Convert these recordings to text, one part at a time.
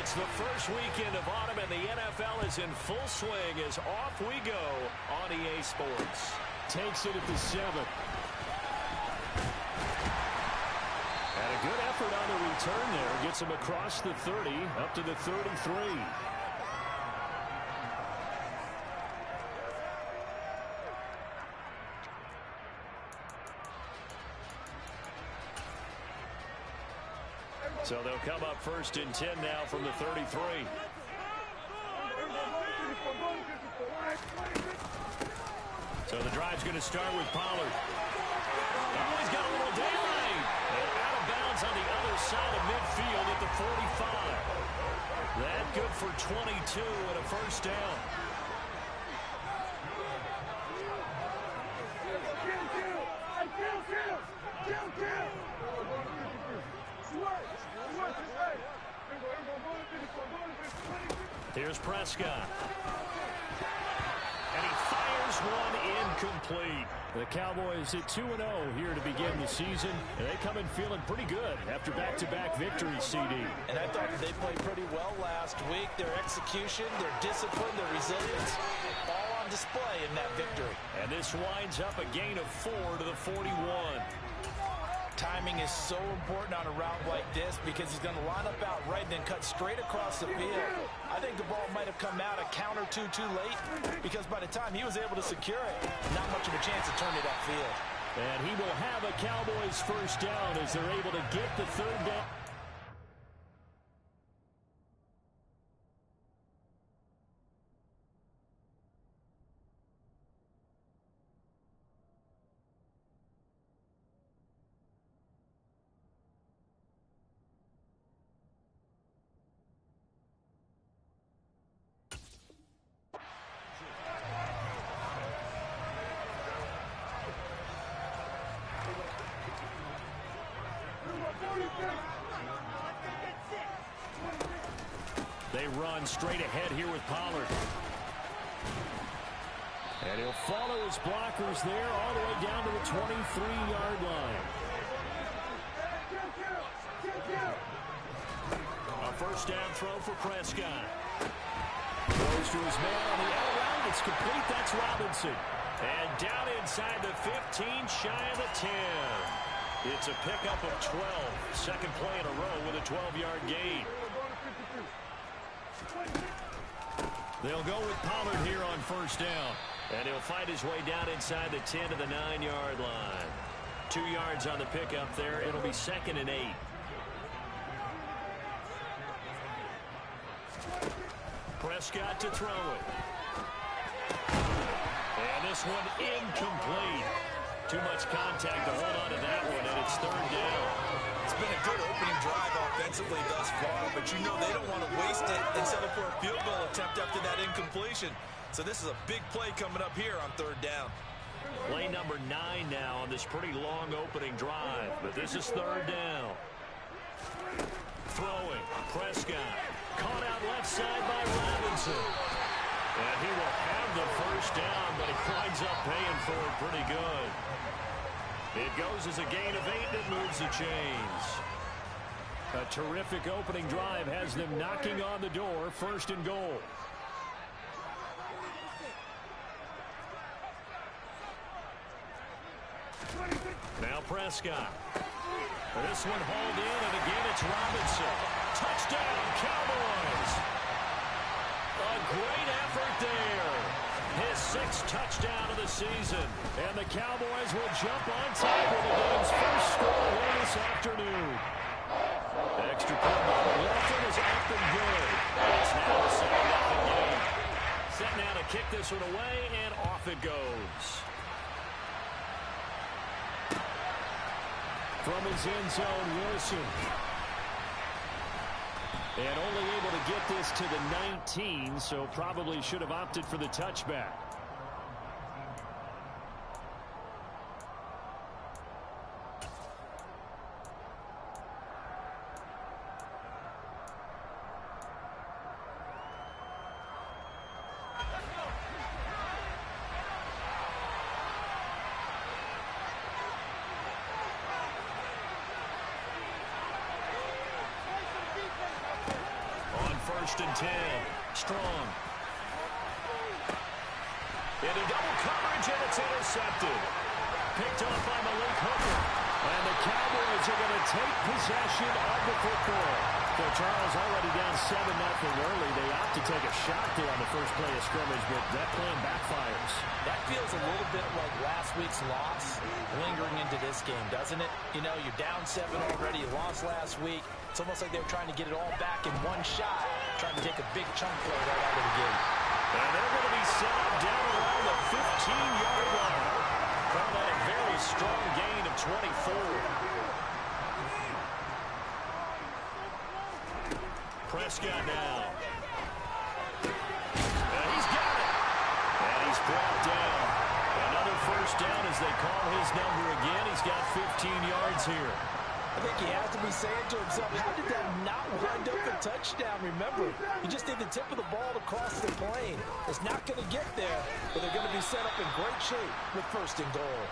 It's the first weekend of autumn, and the NFL is in full swing as off we go on EA Sports. Takes it at the 7. And a good effort on the return there. Gets him across the 30, up to the 33. So they'll come up first and 10 now from the 33. So the drive's going to start with Pollard. Oh, he's got a little daylight. And out of bounds on the other side of midfield at the 45. That good for 22 and a first down. Here's Prescott. And he fires one incomplete. The Cowboys at 2-0 here to begin the season. And they come in feeling pretty good after back-to-back victories, CD. And I thought they played pretty well last week. Their execution, their discipline, their resilience, all on display in that victory. And this winds up a gain of 4 to the 41. Timing is so important on a route like this because he's going to line up out right and then cut straight across the field. I think the ball might have come out a count or two too late because by the time he was able to secure it, not much of a chance to turn it upfield. And he will have a Cowboys first down as they're able to get the third down. They run straight ahead here with Pollard. And he'll follow his blockers there all the way down to the 23-yard line. A first down throw for Prescott. Goes to his man on the out route. It's complete. That's Robinson. And down inside the 15, shy of the 10. It's a pickup of 12. Second play in a row with a 12-yard gain. They'll go with Pollard here on first down. And he'll fight his way down inside the 10 to the 9-yard line. 2 yards on the pickup there. It'll be second and 8. Prescott to throw it. And this one incomplete. Too much contact to hold on to that one, and it's third down. It's been a good opening drive offensively thus far, but you know they don't want to waste it and settle for a field goal attempt after that incompletion. So this is a big play coming up here on third down. Play number 9 now on this pretty long opening drive, but this is third down. Throwing, Prescott. Caught out left side by Robinson. And he will have the first down, but he winds up paying for it pretty good. It goes as a gain of 8 that moves the chains. A terrific opening drive has them knocking on the door, first and goal. Now Prescott. This one hauled in, and again it's Robinson. Touchdown, Cowboys! A great effort there. His 6th touchdown of the season. And the Cowboys will jump on top of the game's first score here this afternoon. Extra point by Wilson is up and good. It's now a 7-0 game. Set now to kick this one away, and off it goes. From his end zone, Wilson. And only able to get this to the 19, so probably should have opted for the touchback. first and 10. Strong. Into double coverage, and it's intercepted. Picked off by Malik Hooker. And the Cowboys are going to take possession of the football. So Charles already down 7-0 early. They opt to take a shot there on the first play of scrimmage, but that plan backfires. That feels a little bit like last week's loss lingering into this game, doesn't it? You know, you're down 7 already. You lost last week. It's almost like they were trying to get it all back in one shot, trying to take a big chunk play right out of the gate. And they're going to be set up down around the 15-yard line. Call that a very strong gain of 24. Prescott now. And he's got it. And he's brought down. Another first down as they call his number again. He's got 15 yards here. I think he has to be saying to himself, how did that not wind up a touchdown? Remember, he just did the tip of the ball across the plane. It's not going to get there, but they're going to be set up in great shape with first and goal.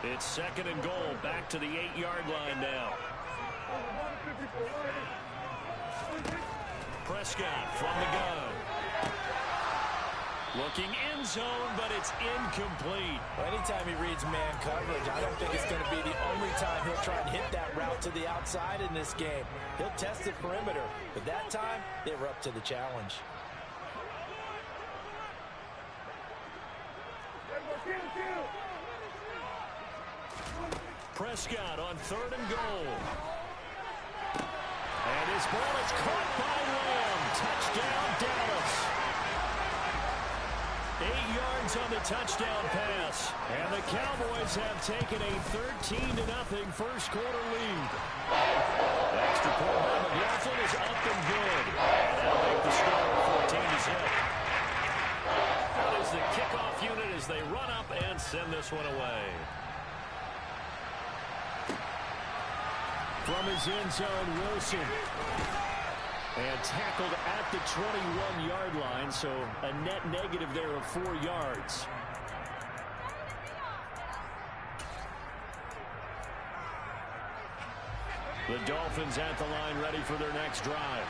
It's second and goal, back to the 8-yard line now. Prescott from the gun. Looking end zone, but it's incomplete. Well, anytime he reads man coverage, I don't think it's going to be the only time he'll try and hit that route to the outside in this game. He'll test the perimeter, but that time, they were up to the challenge. Prescott on third and goal. And his ball is caught by Lamb. Touchdown, Dallas. 8 yards on the touchdown pass. And the Cowboys have taken a 13-0 first quarter lead. The extra point by McLaughlin is up and good. And that'll make the score 14-0. That is the kickoff unit as they run up and send this one away. From his end zone, Wilson. And tackled at the 21-yard line, so a net negative there of 4 yards. The Dolphins at the line ready for their next drive.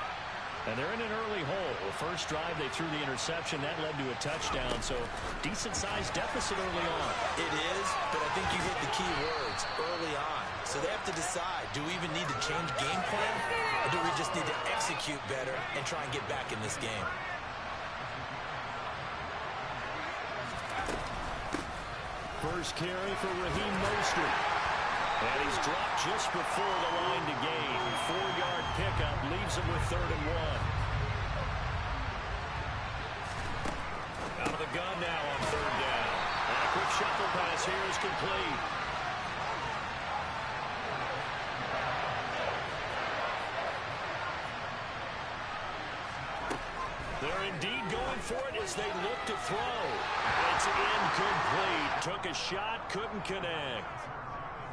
And they're in an early hole. The first drive, they threw the interception. That led to a touchdown, so decent-sized deficit early on. It is, but I think you hit the key words, early on. So they have to decide, do we even need to change game plan, or do we just need to execute better and try and get back in this game? First carry for Raheem Mostert. And he's dropped just before the line to gain. 4-yard pickup leaves him with 3rd and 1. Out of the gun now on 3rd down. And a quick shuffle pass here is complete. They're indeed going for it as they look to throw. It's incomplete. Took a shot, couldn't connect.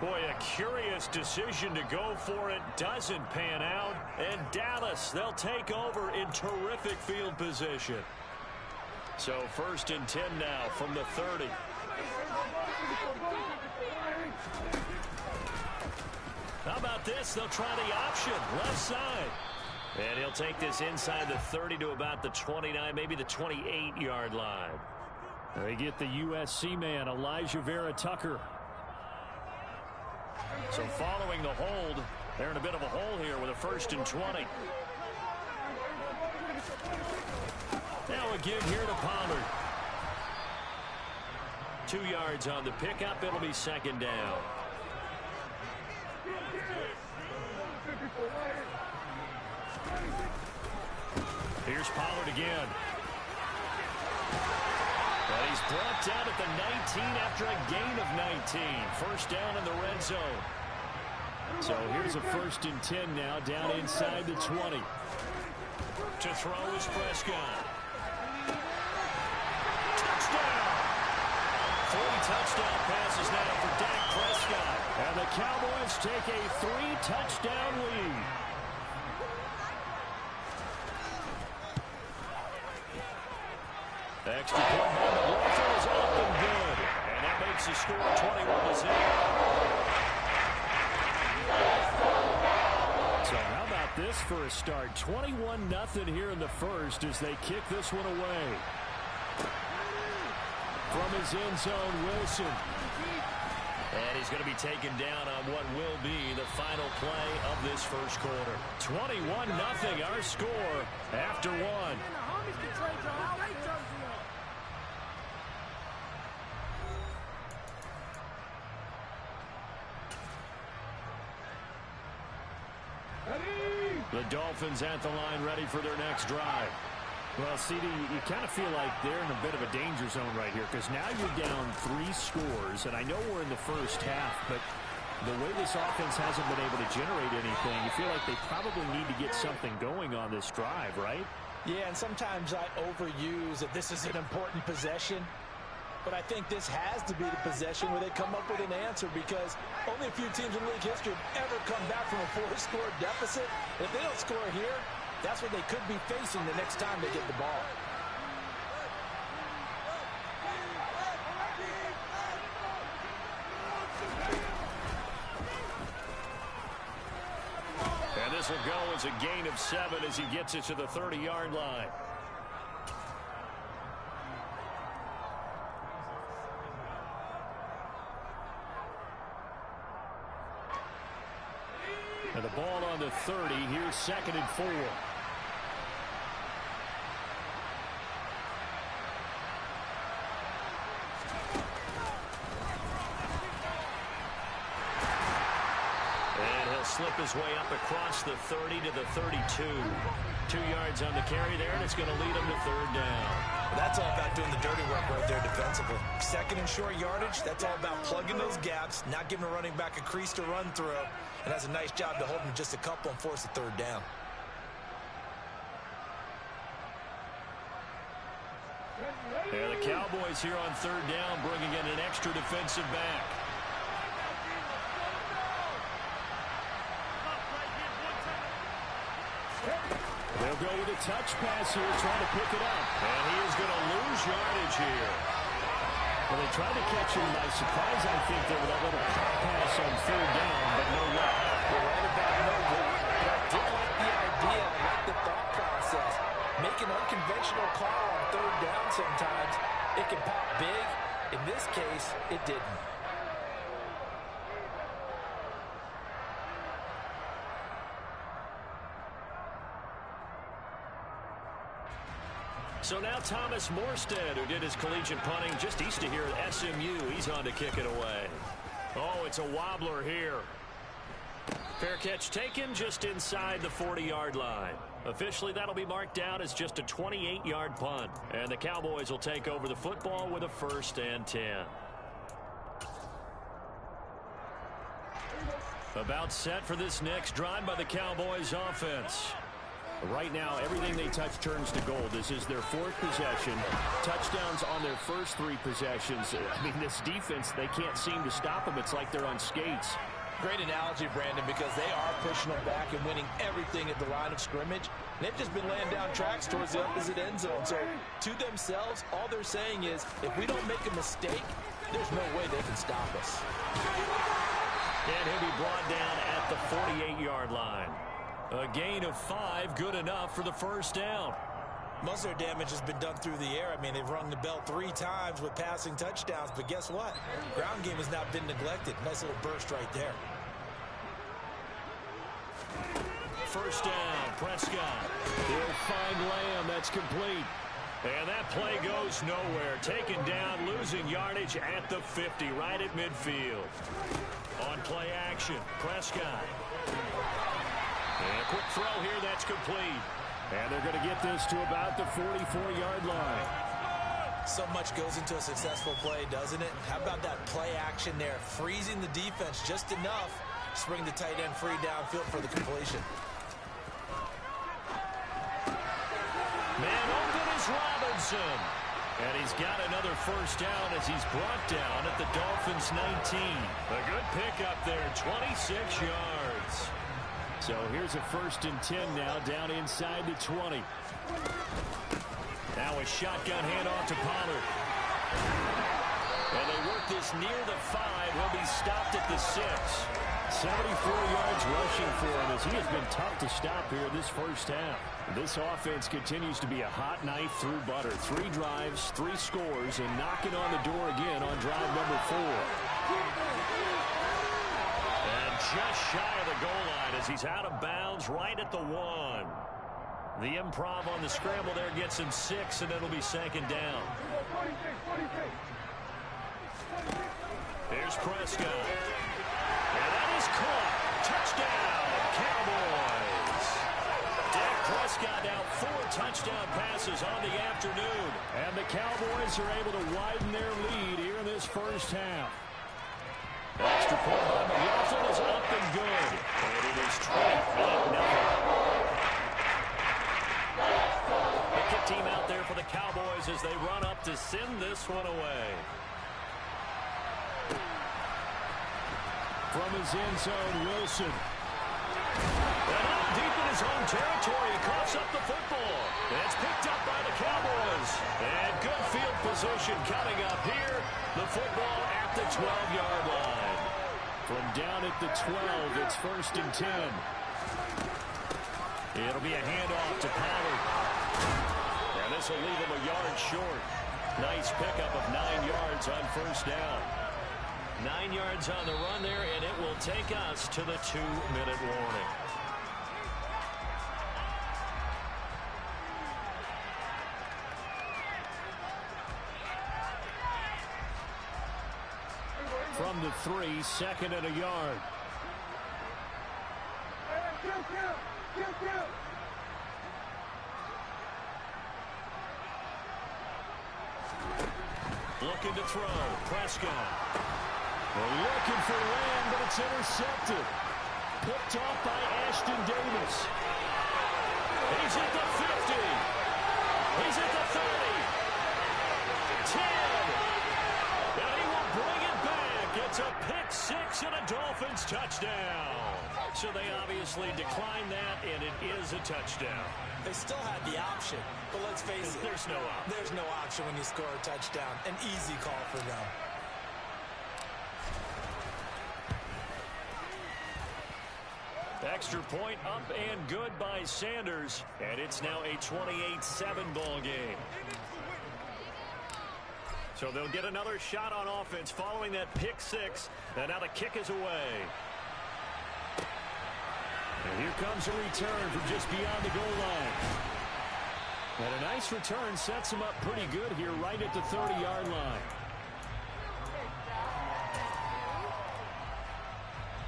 Boy, a curious decision to go for it. Doesn't pan out. And Dallas, they'll take over in terrific field position. So 1st and 10 now from the 30. How about this? They'll try the option. Left side. And he'll take this inside the 30 to about the 29, maybe the 28-yard line. They get the USC man, Elijah Vera Tucker. So following the hold, they're in a bit of a hole here with a 1st and 20. Now a give here to Pollard. 2 yards on the pickup. It'll be 2nd down. Here's Pollard again. And he's brought down at the 19 after a gain of 19. 1st down in the red zone. So here's a 1st and 10 now, down inside the 20. To throw is Prescott. Touchdown! 3 touchdown passes now for Dak Prescott. And the Cowboys take a 3-touchdown lead. Extra point by McLaughlin is up and good. And that makes the score 21-0. So how about this for a start. 21-0 here in the first as they kick this one away. From his end zone, Wilson. And he's going to be taken down on what will be the final play of this first quarter. 21-0 our score after one. The Dolphins at the line ready for their next drive. Well, CD, you kind of feel like they're in a bit of a danger zone right here because now you're down 3 scores, and I know we're in the first half, but the way this offense hasn't been able to generate anything, you feel like they probably need to get something going on this drive, right? Yeah, and sometimes I overuse that this is an important possession, but I think this has to be the possession where they come up with an answer because only a few teams in league history have ever come back from a 4-score deficit. If they don't score here, that's what they could be facing the next time they get the ball. And this will go as a gain of 7 as he gets it to the 30-yard line. And the ball on the 30. Here's 2nd and 4. And he'll slip his way up across the 30 to the 32. 2 yards on the carry there, and it's going to lead him to 3rd down. That's all about doing the dirty work right there defensively. 2nd and short yardage, that's all about plugging those gaps, not giving a running back a crease to run through, and has a nice job to hold him just a couple and force a 3rd down. And the Cowboys here on 3rd down bringing in an extra defensive back. They'll go with a touch pass here, trying to pick it up. And he is going to lose yardage here. Well, they tried to catch him by surprise, I think, there with that little pop pass on 3rd down, but no luck. You're right about no luck, but I do like the idea. I like the thought process. Make an unconventional call on 3rd down sometimes. It can pop big. In this case, it didn't. So now Thomas Morstead, who did his collegiate punting just east of here at SMU, he's on to kick it away. Oh, it's a wobbler here. Fair catch taken just inside the 40-yard line. Officially, that'll be marked down as just a 28-yard punt. And the Cowboys will take over the football with a 1st and 10. About set for this next drive by the Cowboys offense. Right now, everything they touch turns to gold. This is their 4th possession. Touchdowns on their first 3 possessions. I mean, this defense, they can't seem to stop them. It's like they're on skates. Great analogy, Brandon, because they are pushing them back and winning everything at the line of scrimmage. They've just been laying down tracks towards the opposite end zone. So, to themselves, all they're saying is, if we don't make a mistake, there's no way they can stop us. And he'll be brought down at the 48-yard line. A gain of 5, good enough for the 1st down. Most of their damage has been done through the air. I mean, they've rung the bell 3 times with passing touchdowns, but guess what? Ground game has not been neglected. Nice little burst right there. 1st down, Prescott. He'll find Lamb. That's complete. And that play goes nowhere. Taken down, losing yardage at the 50, right at midfield. On play action, Prescott. And a quick throw here, that's complete. And they're going to get this to about the 44-yard line. So much goes into a successful play, doesn't it? How about that play action there? Freezing the defense just enough to bring the tight end free downfield for the completion. Man open is Robinson. And he's got another 1st down as he's brought down at the Dolphins' 19. A good pickup there, 26 yards. So here's a 1st and 10 now, down inside the 20. Now a shotgun handoff to Pollard. And they work this near the 5. He'll be stopped at the 6. 74 yards rushing for him as he has been tough to stop here this first half. This offense continues to be a hot knife through butter. 3 drives, 3 scores, and knocking on the door again on drive number 4. And just shy of the goal line as he's out of bounds right at the 1. The improv on the scramble there gets him 6, and it'll be second down. Here's Prescott. And that is caught. Touchdown, Cowboys. Dak Prescott now 4 touchdown passes on the afternoon. And the Cowboys are able to widen their lead here in this first half. Extra point by McLaughlin is up and good. And it is 28-0. The kick team out there for the Cowboys as they run up to send this one away. From his end zone, Wilson. And out deep in his own territory, he coughs up the football. It's picked up by the Cowboys. And good field position coming up here. The football at the 12-yard line. From down at the 12, it's 1st and 10. It'll be a handoff to Pollard. And this will leave him a yard short. Nice pickup of 9 yards on first down. 9 yards on the run there, and it will take us to the 2-minute warning. From the 3, 2nd and a yard. Looking to throw. Prescott. They're looking for Lamb, but it's intercepted. Picked off by Ashton Davis. He's at the 50. He's at the 30. 10. And he will bring it back. It's a pick 6 and a Dolphins touchdown. So they obviously declined that, and it is a touchdown. They still had the option, but let's face it. There's no option. There's no option when you score a touchdown. An easy call for them. Extra point up and good by Sanders. And it's now a 28-7 ball game. So they'll get another shot on offense following that pick 6. And now the kick is away. And here comes a return from just beyond the goal line. And a nice return sets him up pretty good here right at the 30-yard line.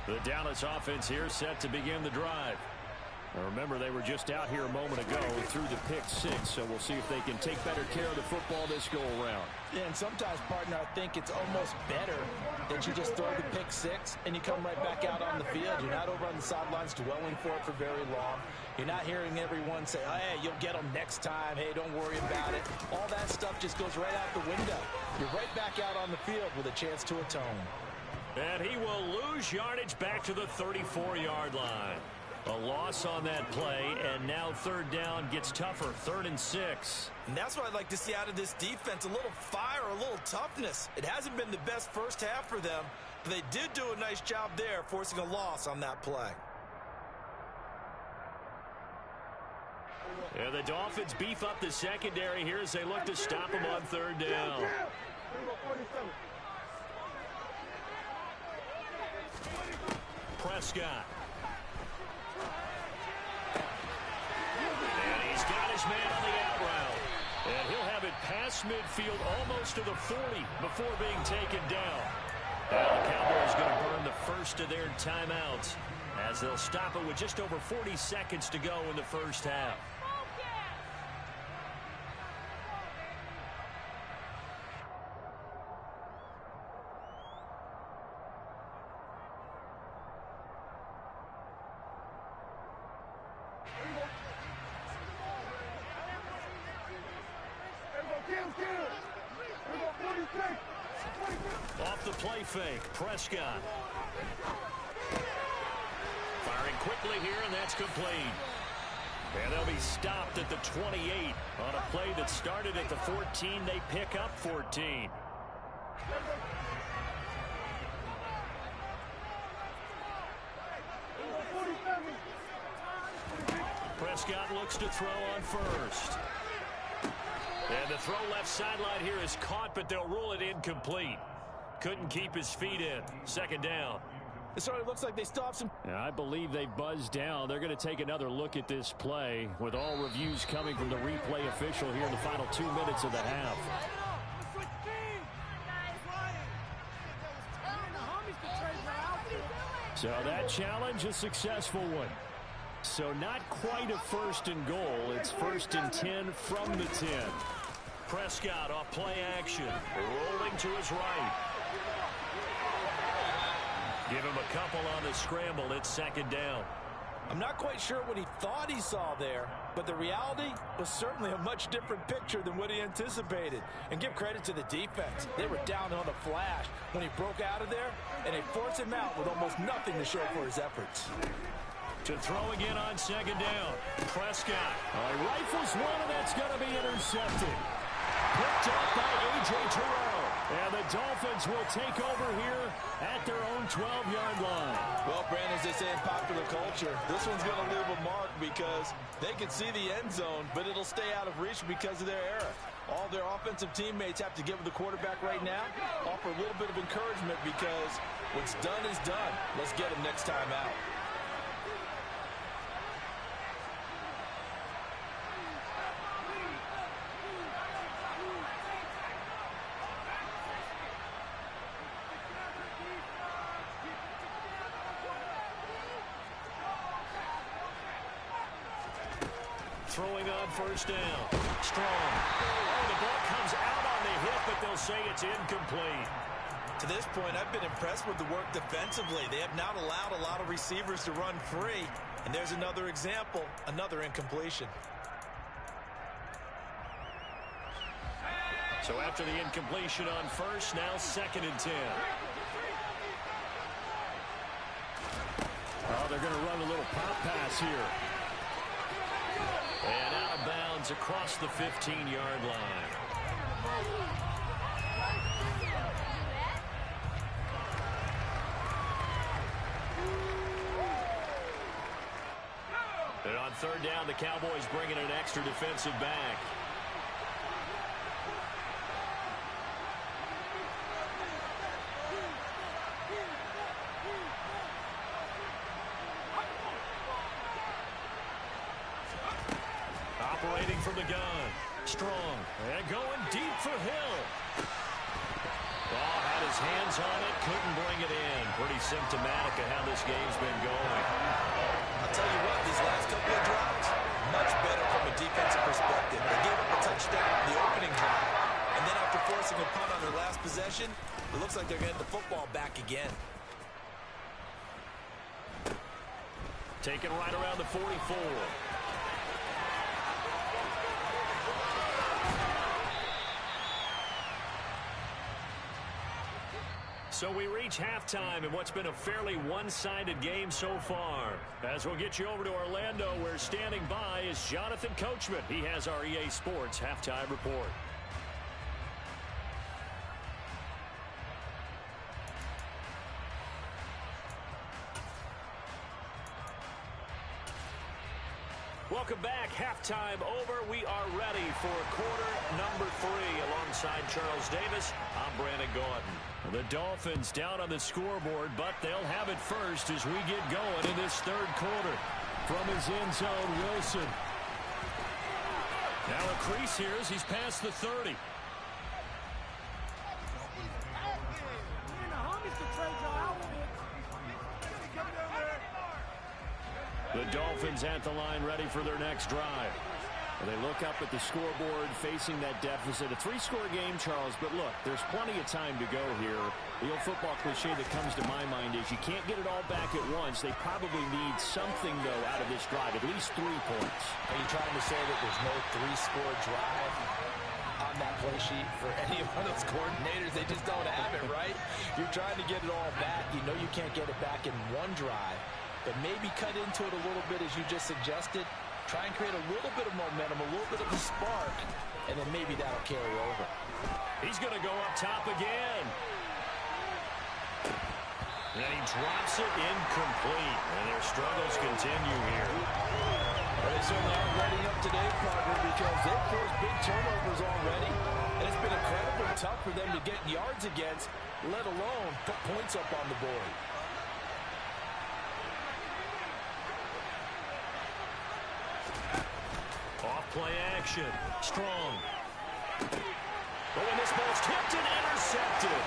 The Dallas offense here set to begin the drive. Now remember, they were just out here a moment ago through the pick 6, so we'll see if they can take better care of the football this go-around. Yeah, and sometimes, partner, I think it's almost better that you just throw the pick 6 and you come right back out on the field. You're not over on the sidelines dwelling for it for very long. You're not hearing everyone say, hey, you'll get them next time. Hey, don't worry about it. All that stuff just goes right out the window. You're right back out on the field with a chance to atone. And he will lose yardage back to the 34-yard line. A loss on that play, and now 3rd down gets tougher, 3rd and 6. And that's what I'd like to see out of this defense, a little fire, a little toughness. It hasn't been the best first half for them, but they did do a nice job there, forcing a loss on that play. And the Dolphins beef up the secondary here as they look to stop him on 3rd down. Prescott. And he's got his man on the out route. And he'll have it past midfield almost to the 40 before being taken down. Now the Cowboys going to burn the first of their timeouts as they'll stop it with just over 40 seconds to go in the first half. Off the play fake, Prescott. Firing quickly here, and that's complete. And they'll be stopped at the 28 on a play that started at the 14. They pick up 14. Prescott looks to throw on first. And the throw left sideline here is caught, but they'll rule it incomplete. Couldn't keep his feet in. Second down. It sort of looks like they stopped some. I believe they buzzed down. They're going to take another look at this play with all reviews coming from the replay official here in the final 2 minutes of the half. So that challenge, a successful one. So not quite a first and goal. It's 1st and 10 from the 10. Prescott off play action. Rolling to his right. Give him a couple on the scramble. It's second down. I'm not quite sure what he thought he saw there, but the reality was certainly a much different picture than what he anticipated. And give credit to the defense. They were down on the flash when he broke out of there, and they forced him out with almost nothing to show for his efforts. To throw again on second down. Prescott. Rifles one, and that's going to be intercepted. Picked up by A.J. Terrell. And the Dolphins will take over here at their own 12-yard line. Well, Brandon, as they say in popular culture, this one's going to leave a mark because they can see the end zone, but it'll stay out of reach because of their error. All their offensive teammates have to give the quarterback right now, offer a little bit of encouragement because what's done is done. Let's get him next time out. Throwing on first down. Strong. Oh, the ball comes out on the hit, but they'll say it's incomplete. To this point, I've been impressed with the work defensively. They have not allowed a lot of receivers to run free. And there's another example, another incompletion. So after the incompletion on first, now 2nd and 10. Oh, they're going to run a little pop pass here. And out of bounds across the 15-yard line. And on third down, the Cowboys bring in an extra defensive back. Operating from the gun. Strong. And going deep for Hill. Oh, had his hands on it. Couldn't bring it in. Pretty symptomatic of how this game's been going. I'll tell you what, these last couple of drives, much better from a defensive perspective. They gave up a touchdown on the opening drive. And then after forcing a punt on their last possession, it looks like they're getting the football back again. Taken right around the 44. So we reach halftime in what's been a fairly one-sided game so far. As we'll get you over to Orlando, where standing by is Jonathan Coachman. He has our EA Sports halftime report. Welcome back. Halftime over. We are ready for quarter number 3. Alongside Charles Davis, I'm Brandon Gaudin. The Dolphins down on the scoreboard, but they'll have it first as we get going in this third quarter. From his end zone, Wilson. Now a crease here as he's past the 30. The Dolphins at the line ready for their next drive. They look up at the scoreboard facing that deficit. A 3-score game, Charles, but look, there's plenty of time to go here. The old football cliche that comes to my mind is you can't get it all back at once. They probably need something, though, out of this drive, at least 3 points. Are you trying to say that there's no 3-score drive on that play sheet for any one of those coordinators? They just don't have it, right? You're trying to get it all back. You know you can't get it back in one drive, but maybe cut into it a little bit as you just suggested. Try and create a little bit of momentum, a little bit of a spark, and then maybe that'll carry over. He's going to go up top again. And he drops it incomplete. And their struggles continue here. Well, they certainly aren't letting up today, partner, because they've forced big turnovers already, and it's been incredibly tough for them to get yards against, let alone put points up on the board. Off play action. Strong. But when this ball's tipped and intercepted.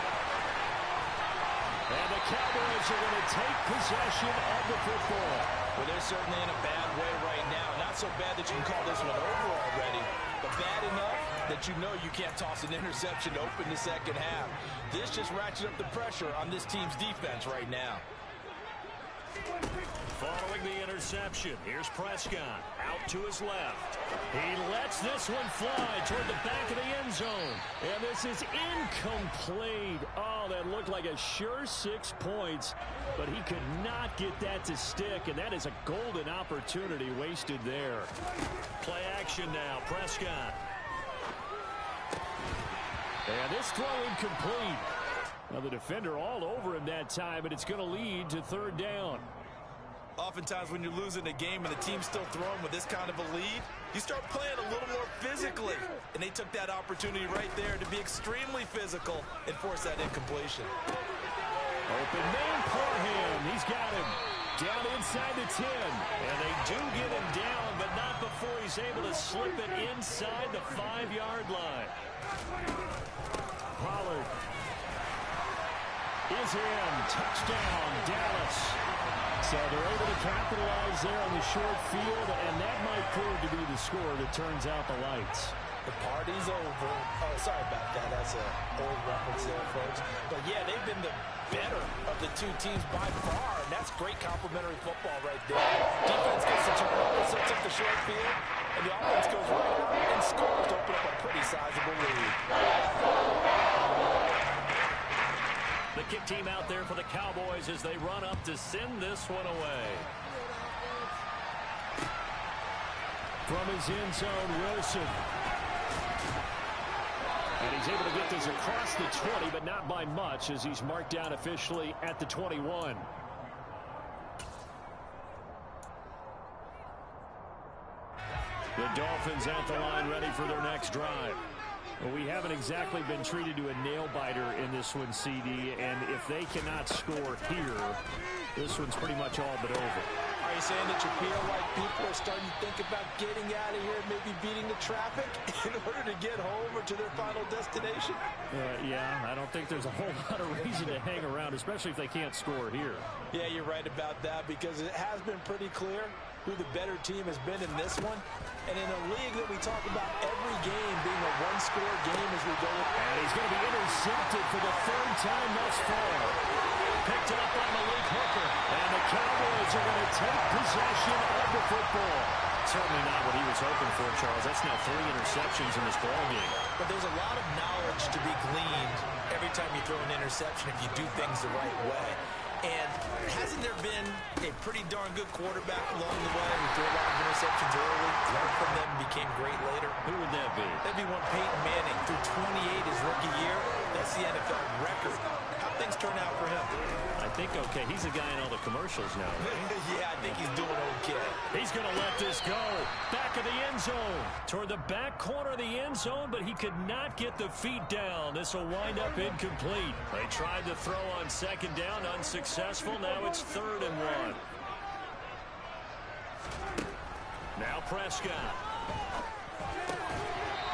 And the Cowboys are going to take possession of the football. Well, they're certainly in a bad way right now. Not so bad that you can call this one over already, but bad enough that you know you can't toss an interception to open the second half. This just ratchets up the pressure on this team's defense right now. Following the interception, here's Prescott out to his left. He lets this one fly toward the back of the end zone. And this is incomplete. Oh, that looked like a sure 6 points, but he could not get that to stick, and that is a golden opportunity wasted there. Play action now, Prescott. And this throw incomplete. Now the defender all over him that time, and it's going to lead to third down. Oftentimes when you're losing a game and the team's still throwing with this kind of a lead, you start playing a little more physically. And they took that opportunity right there to be extremely physical and force that incompletion. Open man for him. He's got him down inside the 10. And they do get him down, but not before he's able to slip it inside the 5-yard line. Pollard is in. Touchdown, Dallas. So they're able to capitalize there on the short field, and that might prove to be the score that turns out the lights. The party's over. Oh, sorry about that. That's an old reference there, folks. But, yeah, they've been the better of the two teams by far, and that's great complimentary football right there. Defense gets the turnover, sets up the short field, and the offense goes right out and scores to open up a pretty sizable lead. The kick team out there for the Cowboys as they run up to send this one away. From his end zone, Wilson. And he's able to get this across the 20, but not by much as he's marked down officially at the 21. The Dolphins at the line ready for their next drive. Well, we haven't exactly been treated to a nail-biter in this one, CD, and if they cannot score here, this one's pretty much all but over. Are you saying that you feel like people are starting to think about getting out of here, maybe beating the traffic in order to get home or to their final destination? Yeah, I don't think there's a whole lot of reason to hang around, especially if they can't score here. Yeah, you're right about that because it has been pretty clear who the better team has been in this one. And in a league that we talk about every game being a one-score game as we go. And he's going to be intercepted for the third time thus far. Picked up by Malik Hooker. And the Cowboys are going to take possession of the football. Certainly not what he was hoping for, Charles. That's now 3 interceptions in this ballgame. But there's a lot of knowledge to be gleaned every time you throw an interception if you do things the right way. And hasn't there been a pretty darn good quarterback along the way who threw a lot of interceptions early, learned from them, and became great later? Who would that be? That'd be one Peyton Manning. Threw 28 his rookie year. That's the NFL record. How'd things turn out for him? I think okay. He's the guy in all the commercials now. Yeah, I think he's doing okay. He's going to let this go. Back of the end zone. Toward the back corner of the end zone, but he could not get the feet down. This will wind up incomplete. They tried to throw on second down, unsuccessful. Now it's 3rd and 1. Now Prescott.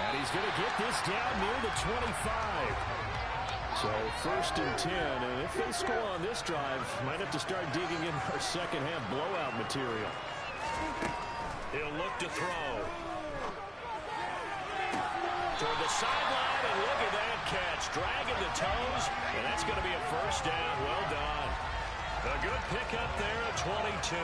And he's going to get this down near the 25. So 1st and 10, and if they score on this drive, might have to start digging in our second half blowout material. He'll look to throw. Toward the sideline, and look at that catch. Dragging the toes, and that's going to be a 1st down. Well done. A good pickup there at 22.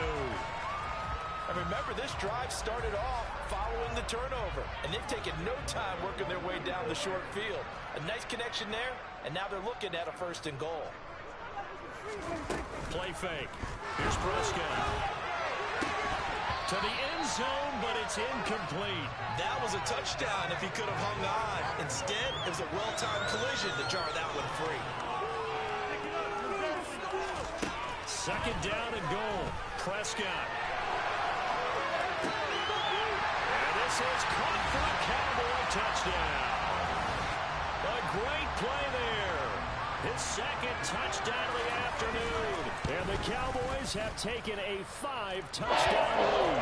And remember, this drive started off following the turnover, and they've taken no time working their way down the short field. A nice connection there, and now they're looking at a 1st and goal. Play fake. Here's Prescott. To the end zone, but it's incomplete. That was a touchdown if he could have hung on. Instead, it was a well-timed collision to jar that one free. 2nd down and goal. Prescott. is caught for a Cowboy touchdown. A great play there. His second touchdown of the afternoon. And the Cowboys have taken a 5-touchdown lead.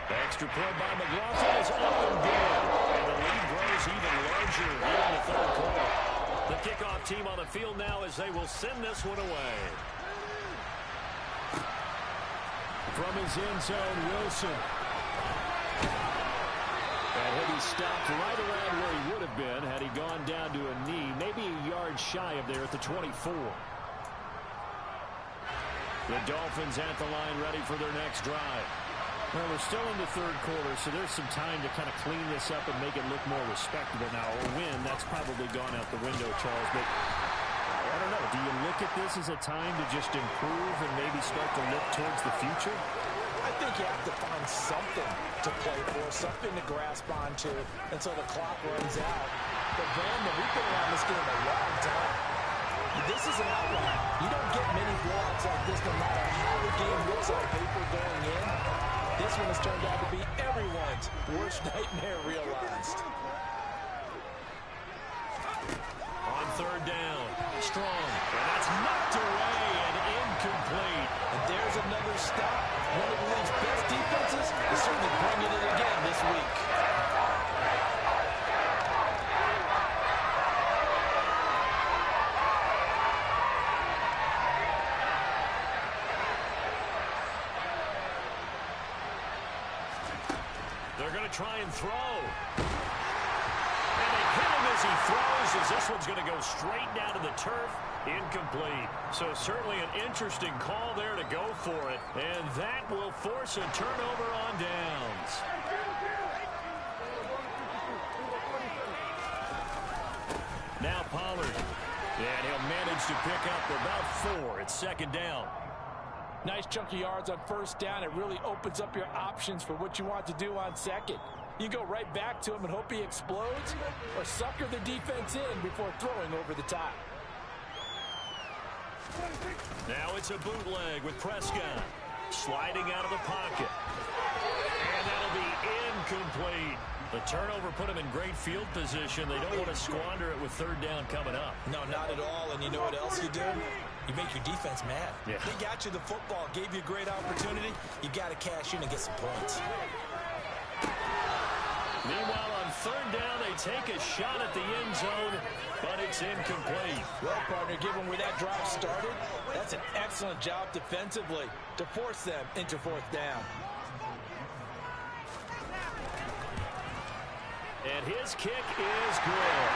The extra point by McLaughlin is up and good. And the lead grows even larger here in the third quarter. The kickoff team on the field now as they will send this one away. From his end zone, Wilson. And he'll be stopped right around where he would have been had he gone down to a knee, maybe a yard shy of there at the 24. The Dolphins at the line ready for their next drive. Well, we're still in the third quarter, so there's some time to kind of clean this up and make it look more respectable now. A win, that's probably gone out the window, Charles. But I don't know. Do you look at this as a time to just improve and maybe start to look towards the future? I think you have to find something to play for, something to grasp onto until the clock runs out. But, Brandon, we've been around this game a long time. This is an outlier. You don't get many blowouts like this no matter how the game looks on paper going in. This one has turned out to be everyone's worst nightmare realized. On third down, Strong. And that's knocked away and incomplete. And there's another stop. One of the league's best defenses is certainly bringing it again this week. They're going to try and throw. And they hit him as he throws, as this one's going to go straight down to the turf. Incomplete. So certainly an interesting call there to go for it. And that will force a turnover on downs. Now Pollard. And he'll manage to pick up about 4. It's second down. Nice chunky yards on first down. It really opens up your options for what you want to do on second. You go right back to him and hope he explodes, or sucker the defense in before throwing over the top. Now it's a bootleg with Prescott. Sliding out of the pocket. And that'll be incomplete. The turnover put him in great field position. They don't want to squander it with third down coming up. No, not at all. And you know what else you do? You make your defense mad. Yeah. They got you the football, gave you a great opportunity. You got to cash in and get some points. Meanwhile, on third down, they take a shot at the end zone, but it's incomplete. Well, partner, given where that drive started, that's an excellent job defensively to force them into fourth down. And his kick is good.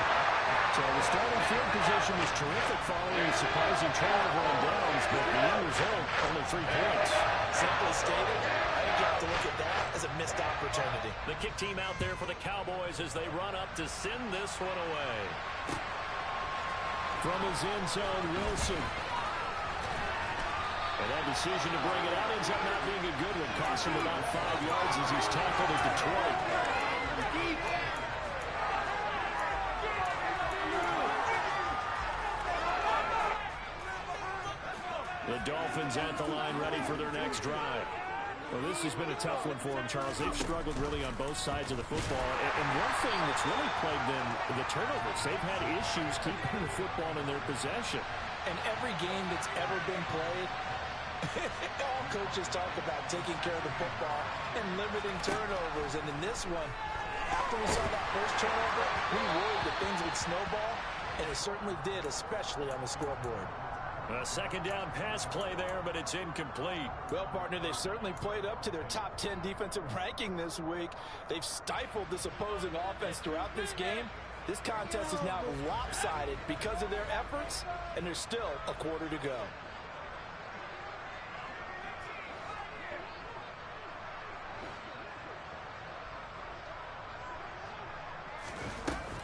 So the starting field position was terrific following a surprising turnover on downs, but the end result, only 3 points. Simply stated, I think you have to look at that as a missed opportunity. The kick team out there for the Cowboys as they run up to send this one away. From his end zone, Wilson. And that decision to bring it out ends up not being a good one. Cost him about 5 yards as he's tackled at the 20. The Dolphins at the line ready for their next drive. Well, this has been a tough one for them, Charles. They've struggled really on both sides of the football. And one thing that's really plagued them, the turnovers. They've had issues keeping the football in their possession. And every game that's ever been played, all coaches talk about taking care of the football and limiting turnovers. And in this one, after we saw that first turnover, we worried that things would snowball, and it certainly did, especially on the scoreboard. A second down pass play there, but it's incomplete. Well, partner, they've certainly played up to their top 10 defensive ranking this week. They've stifled this opposing offense throughout this game. This contest is now lopsided because of their efforts, and there's still a quarter to go.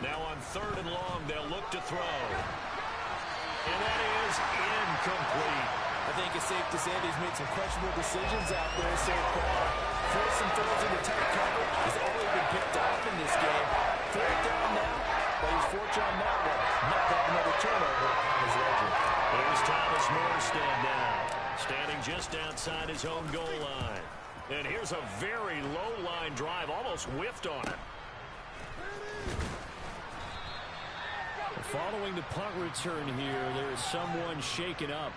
Now on third and long, they'll look to throw. And that is incomplete. I think it's safe to say that he's made some questionable decisions out there so far. Forcing throws into tight cover has always been picked off in this game. Fourth down now, but he's fortunate on that one. Not have another turnover on his record. Here's Thomas Morstead now, standing just outside his own goal line. And here's a very low-line drive, almost whiffed on it. Following the punt return here, there is someone shaken up.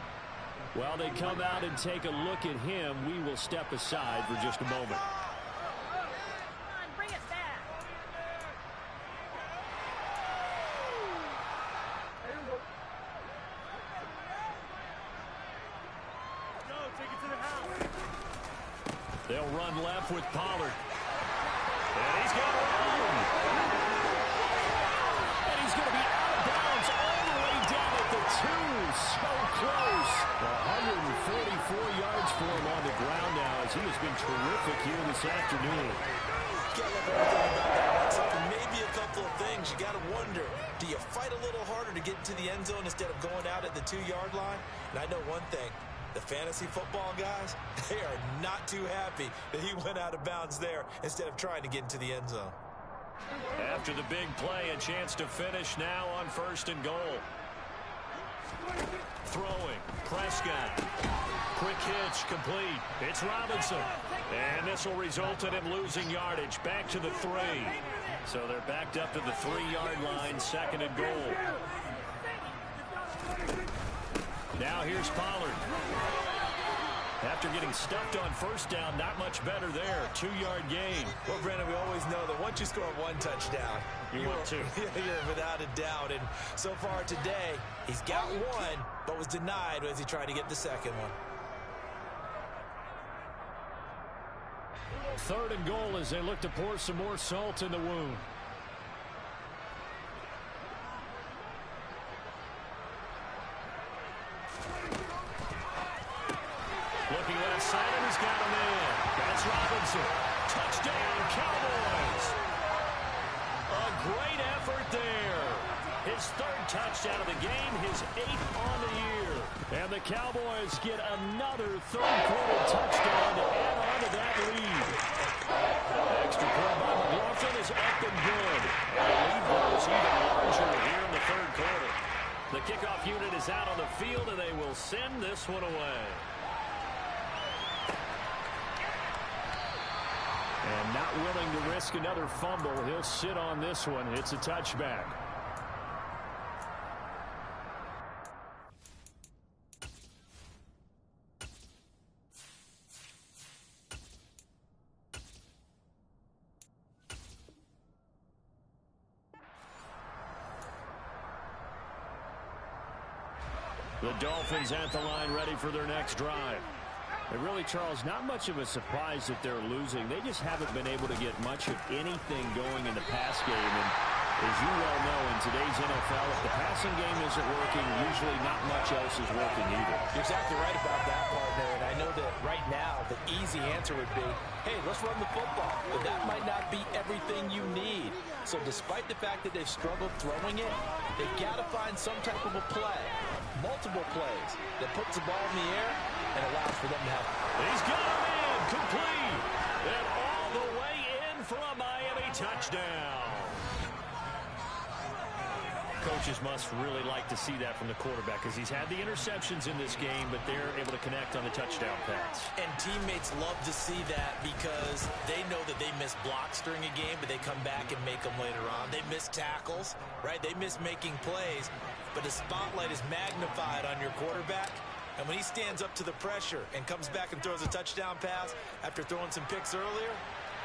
While they come out and take a look at him, we will step aside for just a moment. Bring it back. Go, take it to the house. They'll run left with Pollard. And he's got room. And he's going to be out of bounds all the way down at the 2. So close. 144 yards for him on the ground now as he has been terrific here this afternoon. Can't love everything about that one, except for maybe a couple of things. You got to wonder, do you fight a little harder to get into the end zone instead of going out at the 2-yard line? And I know one thing. The fantasy football guys, they are not too happy that he went out of bounds there instead of trying to get into the end zone. After the big play, a chance to finish now on 1st and goal. Throwing, Prescott. Quick hitch, complete. It's Robinson. And this will result in him losing yardage. Back to the 3. So they're backed up to the 3-yard line, 2nd and goal. Now here's Pollard. After getting stuffed on 1st down, not much better there. 2-yard gain. Well, Brandon, we always know that once you score 1 touchdown, you want 2. You're without a doubt. And so far today, he's got 1, but was denied as he tried to get the 2nd one. 3rd and goal as they look to pour some more salt in the wound. Looking left side, and he's got him in. That's Robinson. Touchdown, Cowboys. A great effort there. His 3rd touchdown of the game, his 8th on the year. And the Cowboys get another 3rd-quarter touchdown to add on to that lead. Extra point by McLaughlin is up and good. And the lead grows even larger here in the 3rd quarter. The kickoff unit is out on the field, and they will send this one away. And not willing to risk another fumble, he'll sit on this one. It's a touchback. The Dolphins at the line, ready for their next drive. And really, Charles, not much of a surprise that they're losing. They just haven't been able to get much of anything going in the pass game. And as you well know, in today's NFL, if the passing game isn't working, usually not much else is working either. You're exactly right about that, partner. And I know that right now, the easy answer would be, hey, let's run the football. But that might not be everything you need. So despite the fact that they've struggled throwing it, they've got to find some type of a play, multiple plays, that puts the ball in the air and allows for them to have. He's got him in, complete, and all the way in for a Miami touchdown. Coaches must really like to see that from the quarterback because he's had the interceptions in this game, but they're able to connect on the touchdown pass. And teammates love to see that because they know that they miss blocks during a game, but they come back and make them later on. They miss tackles, right? They miss making plays, but the spotlight is magnified on your quarterback. And when he stands up to the pressure and comes back and throws a touchdown pass after throwing some picks earlier,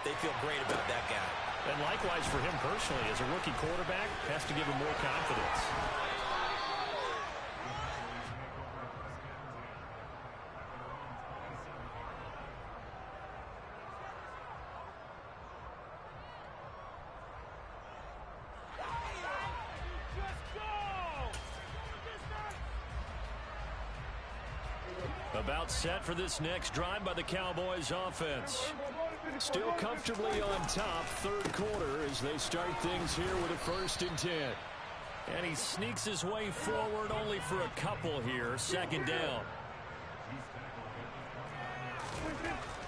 they feel great about that guy. And likewise for him personally, as a rookie quarterback, has to give him more confidence. About set for this next drive by the Cowboys offense. Still comfortably on top, 3rd quarter as they start things here with a 1st and 10. And he sneaks his way forward only for a couple here, 2nd down.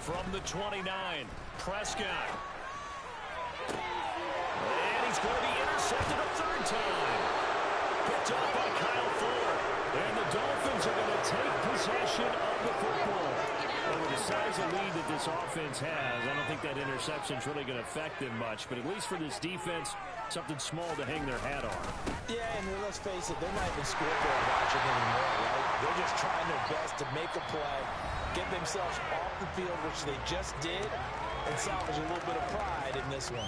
From the 29, Prescott. And he's going to be intercepted a 3rd time. Picked up by Kyle Ford. And the Dolphins are going to take possession of the football. And with the size of lead that this offense has. I don't think that interception is really going to affect them much, but at least for this defense, something small to hang their hat on. Yeah, and let's face it, they're not even scoreboard watching anymore, right? They're just trying their best to make a play, get themselves off the field, which they just did, and salvage a little bit of pride in this one.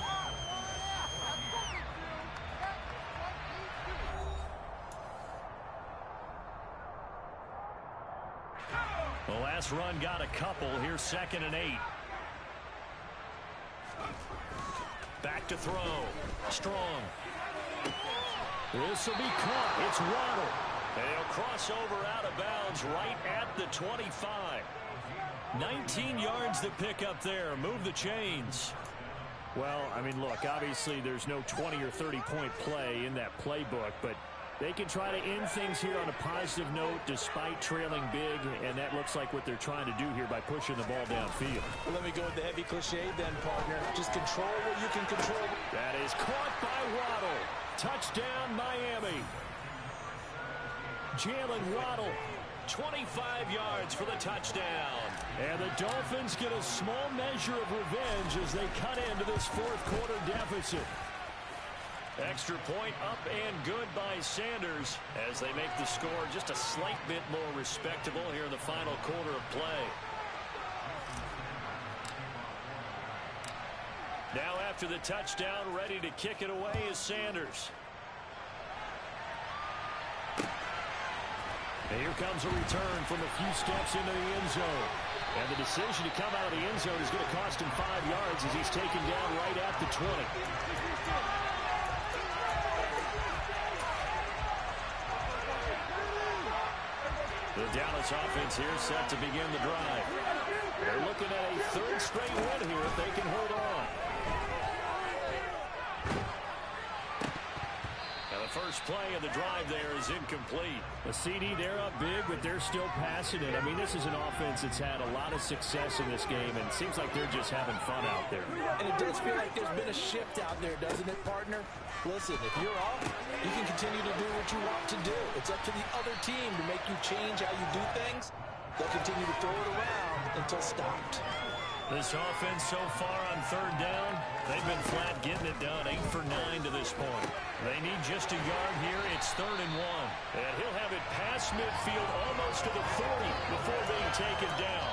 The last run got a couple. Here's 2nd and 8. Back to throw. Strong. This will be caught. It's Waddle. And he'll cross over out of bounds right at the 25. 19 yards to pick up there. Move the chains. Well, I mean, look, obviously there's no 20 or 30-point play in that playbook, but they can try to end things here on a positive note despite trailing big, and that looks like what they're trying to do here by pushing the ball downfield. Well, let me go with the heavy cliche then, partner. Just control what you can control. That is caught by Waddle. Touchdown, Miami. Jalen Waddle, 25 yards for the touchdown. And the Dolphins get a small measure of revenge as they cut into this fourth-quarter deficit. Extra point up and good by Sanders as they make the score just a slight bit more respectable here in the final quarter of play. Now after the touchdown, ready to kick it away is Sanders. And here comes a return from a few steps into the end zone. And the decision to come out of the end zone is going to cost him 5 yards as he's taken down right at the 20. The Dallas offense here set to begin the drive. They're looking at a 3rd straight win here if they can hold on. And the first play of the drive there is incomplete. A CD, they're up big, but they're still passing it. I mean, this is an offense that's had a lot of success in this game, and it seems like they're just having fun out there. And it does feel like there's been a shift out there, doesn't it, partner? Listen, if you're off, you can continue to do what you want to do. It's up to the other team to make you change how you do things. They'll continue to throw it around until stopped. This offense so far on 3rd down, they've been flat getting it done, 8 for 9 to this point. They need just a yard here. It's 3rd and 1. And he'll have it past midfield almost to the 40 before being taken down.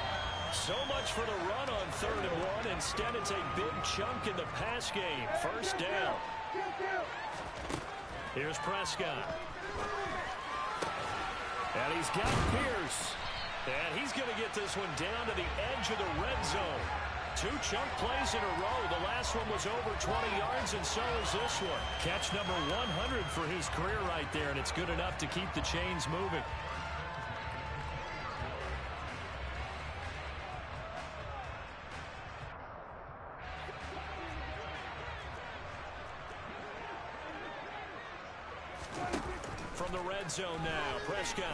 So much for the run on 3rd and 1. Instead, it's a big chunk in the pass game. 1st down. Here's Prescott. And he's got Pierce. And he's going to get this one down to the edge of the red zone. 2 chunk plays in a row. The last one was over 20 yards, and so is this one. Catch number 100 for his career right there, and it's good enough to keep the chains moving. From the red zone now, Prescott.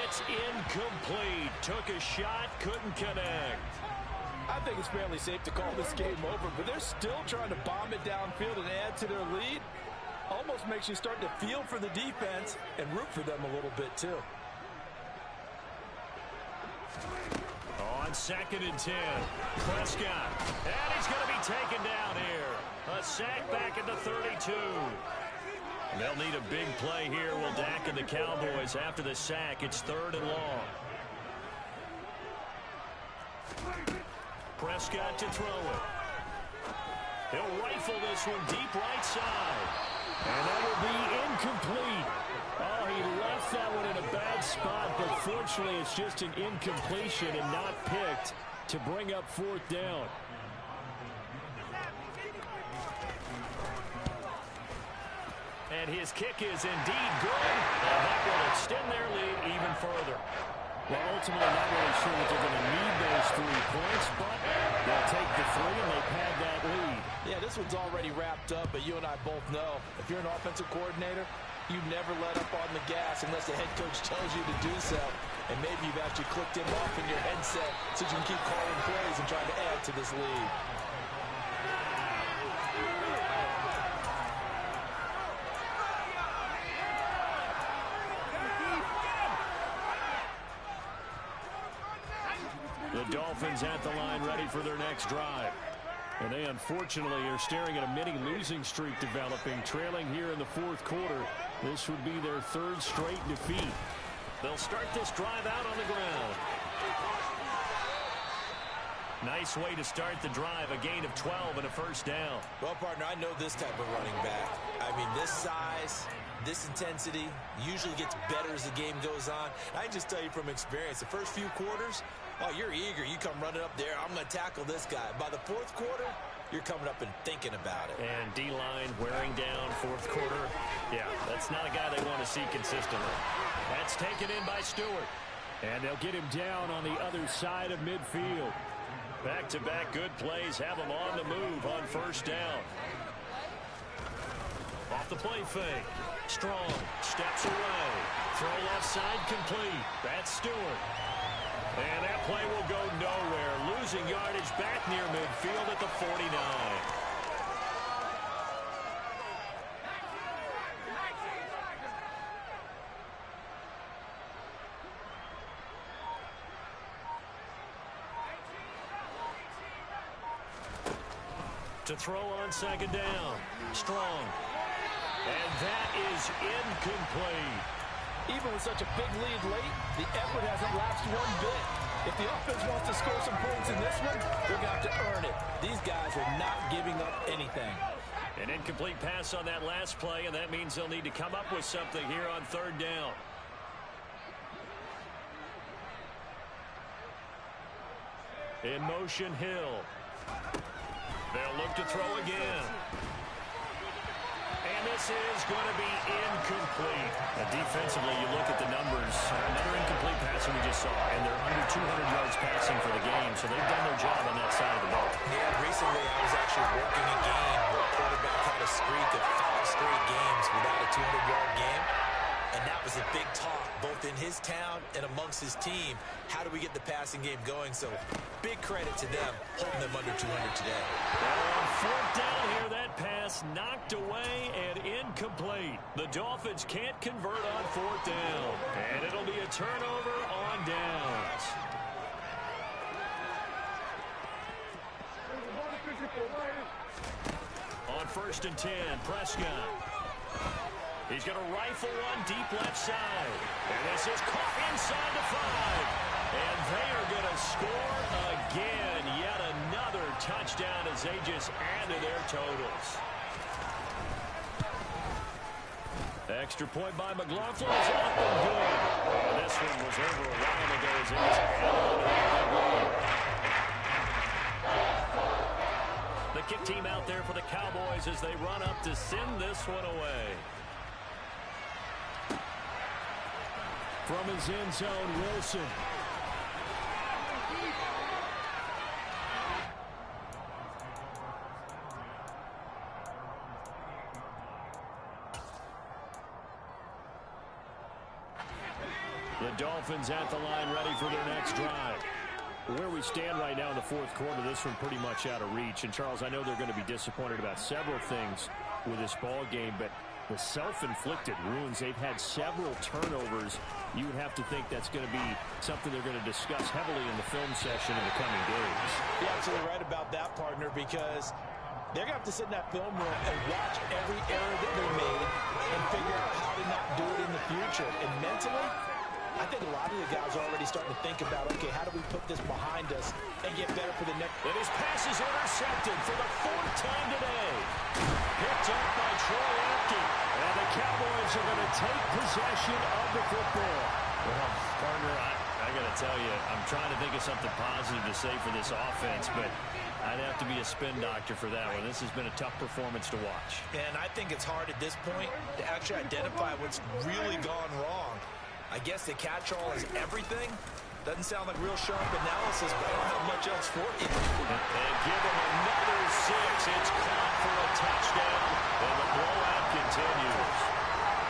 It's incomplete. Took a shot, couldn't connect. I think it's fairly safe to call this game over, but they're still trying to bomb it downfield and add to their lead. Almost makes you start to feel for the defense and root for them a little bit, too. On 2nd and 10, Prescott. And he's going to be taken down here. A sack back at the 32. They'll need a big play here. Will Dak and the Cowboys after the sack. It's 3rd and long. Prescott to throw it. He'll rifle this one deep right side. And that will be incomplete. Oh, he left that one in a bad spot, but fortunately it's just an incompletion and not picked to bring up 4th down. And his kick is indeed good. And that will extend their lead even further. Well, ultimately, not really sure that they're going to need those 3 points, but they'll take the 3 and they pad that lead. Yeah, this one's already wrapped up, but you and I both know if you're an offensive coordinator, you never let up on the gas unless the head coach tells you to do so. And maybe you've actually clicked him off in your headset so you can keep calling plays and trying to add to this lead. Dolphins at the line ready for their next drive. And they unfortunately are staring at a mini losing streak developing, trailing here in the fourth quarter. This would be their third straight defeat. They'll start this drive out on the ground. Nice way to start the drive, a gain of 12 and a first down. Well, partner, I know this type of running back. I mean, this size, this intensity usually gets better as the game goes on. I can just tell you from experience, the first few quarters, oh, you're eager. You come running up there, I'm going to tackle this guy. By the fourth quarter, you're coming up and thinking about it. And D-line wearing down fourth quarter. Yeah, that's not a guy they want to see consistently. That's taken in by Stewart. And they'll get him down on the other side of midfield. Back-to-back good plays have him on the move on first down. Off the play fake. Strong steps away. Throw left side complete. That's Stewart. And that play will go nowhere. Losing yardage back near midfield at the 49. To throw on second down. Strong. And that is incomplete. Even with such a big lead late, the effort hasn't lapsed one bit. If the offense wants to score some points in this one, they're going to have to earn it. These guys are not giving up anything. An incomplete pass on that last play, and that means they'll need to come up with something here on third down. In motion, Hill. They'll look to throw again. And this is going to be incomplete. Defensively, you look at the numbers. Another incomplete pass we just saw, and they're under 200 yards passing for the game, so they've done their job on that side of the ball. Yeah, recently I was actually working a game where a quarterback had a streak of 5 straight games without a 200-yard game. And that was a big talk, both in his town and amongst his team. How do we get the passing game going? So big credit to them, holding them under 200 today. On fourth down here, that pass knocked away and incomplete. The Dolphins can't convert on fourth down. And it'll be a turnover on downs. On first and 10, Prescott. He's going to rifle one deep left side. And this is caught inside the 5. And they are going to score again. Yet another touchdown as they just add to their totals. Extra point by McLaughlin is up and good. And this one was over a while ago as they just add on to that lead. The kick team out there for the Cowboys as they run up to send this one away. From his end zone, Wilson. The Dolphins at the line ready for their next drive. Where we stand right now in the fourth quarter, this one pretty much out of reach. And, Charles, I know they're going to be disappointed about several things with this ball game, but the self-inflicted wounds, they've had several turnovers. You would have to think that's going to be something they're going to discuss heavily in the film session in the coming days. You're absolutely right about that, partner, because they're going to have to sit in that film room and watch every error that they made and figure out how to not do it in the future. And mentally, I think a lot of the guys are already starting to think about, okay, how do we put this behind us and get better for the next... And his pass is intercepted for the 4th time today. Picked up by Troy Apke. And the Cowboys are going to take possession of the football. Well, partner, I got to tell you, I'm trying to think of something positive to say for this offense, but I'd have to be a spin doctor for that one. This has been a tough performance to watch. And I think it's hard at this point to actually identify what's really gone wrong. I guess the catch-all is everything. Doesn't sound like real sharp analysis, but I don't have much else for you. And give him another 6. It's caught for a touchdown, and the blowout continues.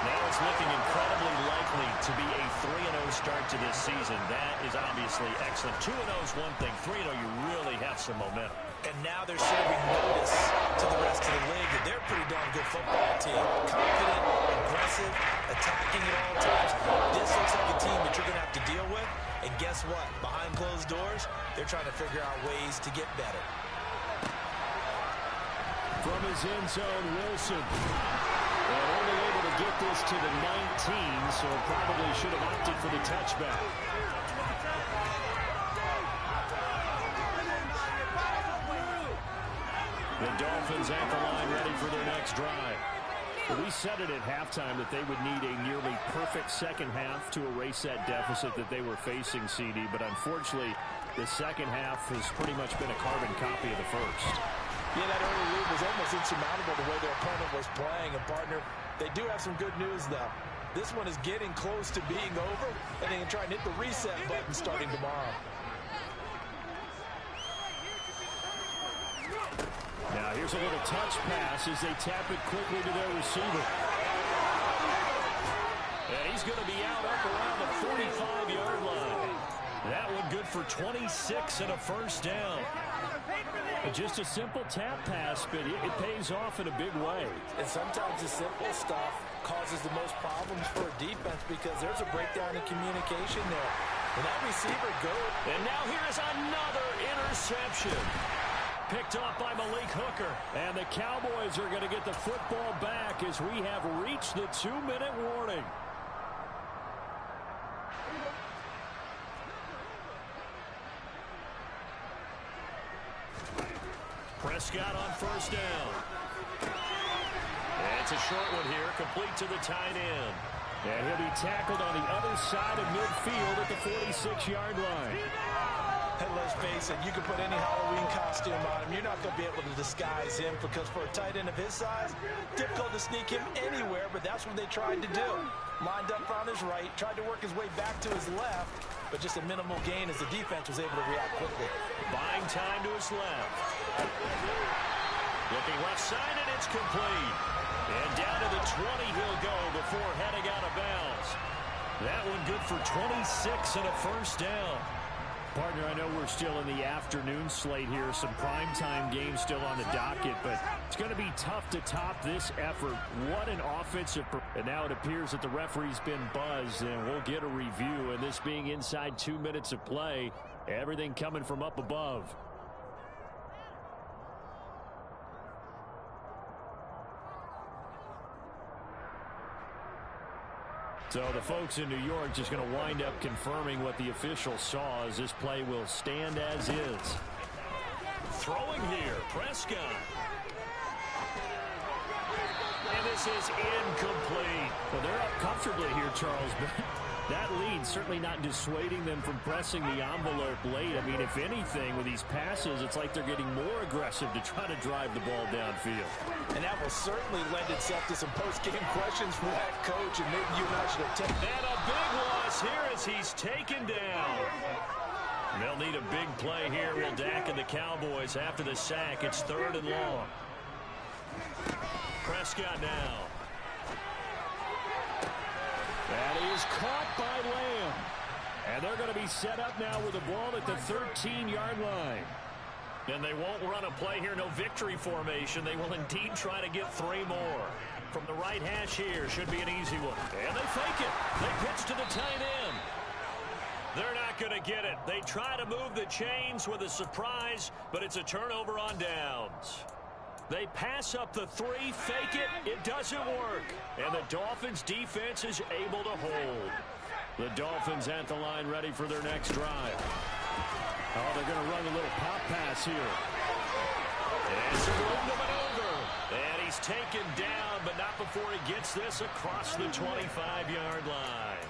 Now it's looking incredibly likely to be a 3-0 start to this season. That is obviously excellent. 2-0 is one thing. 3-0, you really have some momentum. And now they're serving notice to the rest of the league that they're a pretty darn good football team. Confident, aggressive, attacking at all times. This looks like a team that you're going to have to deal with. And guess guess what? Behind closed doors, they're trying to figure out ways to get better. From his end zone, Wilson. And only able to get this to the 19, so probably should have opted for the touchback. The Dolphins at the line ready for their next drive. We said it at halftime that they would need a nearly perfect second half to erase that deficit that they were facing, CD. But unfortunately, the second half has pretty much been a carbon copy of the first. Yeah, that early lead was almost insurmountable the way their opponent was playing. And, partner, they do have some good news, though. This one is getting close to being over, and they can try and hit the reset button starting tomorrow. Now here's a little touch pass as they tap it quickly to their receiver. And he's going to be out up around the 45-yard line. That one good for 26 and a first down. Just a simple tap pass, but it pays off in a big way. And sometimes the simple stuff causes the most problems for a defense because there's a breakdown in communication there. And that receiver goes. And now here is another interception. Picked off by Malik Hooker. And the Cowboys are going to get the football back as we have reached the 2-minute warning. Prescott on first down. And it's a short one here, complete to the tight end. And he'll be tackled on the other side of midfield at the 46-yard line. And let's face it, you can put any Halloween costume on him. You're not going to be able to disguise him because for a tight end of his size, difficult to sneak him anywhere, but that's what they tried to do. Lined up on his right, tried to work his way back to his left, but just a minimal gain as the defense was able to react quickly. Buying time to his left. Looking left side, and it's complete. And down to the 20 he'll go before heading out of bounds. That one good for 26 and a first down. Partner, I know we're still in the afternoon slate here. Some primetime games still on the docket, but it's going to be tough to top this effort. What an offensive... And now it appears that the referee's been buzzed, and we'll get a review. And this being inside 2 minutes of play, everything coming from up above. So the folks in New York just going to wind up confirming what the official saw as this play will stand as is. Throwing here, Prescott. And this is incomplete. Well, they're up comfortably here, Charles, but that lead certainly not dissuading them from pressing the envelope late. I mean, if anything, with these passes, it's like they're getting more aggressive to try to drive the ball downfield. And that will certainly lend itself to some post-game questions for that coach, and maybe you and I should have taken. And a big loss here as he's taken down. They'll need a big play here, will Dak and the Cowboys after the sack. It's 3rd and long. Prescott now. That is caught by Lamb. And they're going to be set up now with the ball at the 13-yard line. And they won't run a play here, no victory formation. They will indeed try to get 3 more. From the right hash here, should be an easy one. And they fake it. They pitch to the tight end. They're not going to get it. They try to move the chains with a surprise, but it's a turnover on downs. They pass up the 3, fake it. It doesn't work. And the Dolphins defense is able to hold. The Dolphins at the line ready for their next drive. Oh, they're going to run a little pop pass here. And some room to maneuver. And he's taken down, but not before he gets this across the 25-yard line.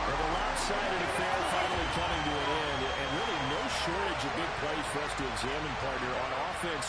Well, the lopsided affair finally coming to an end. And really no shortage of big plays for us to examine, partner, on offense.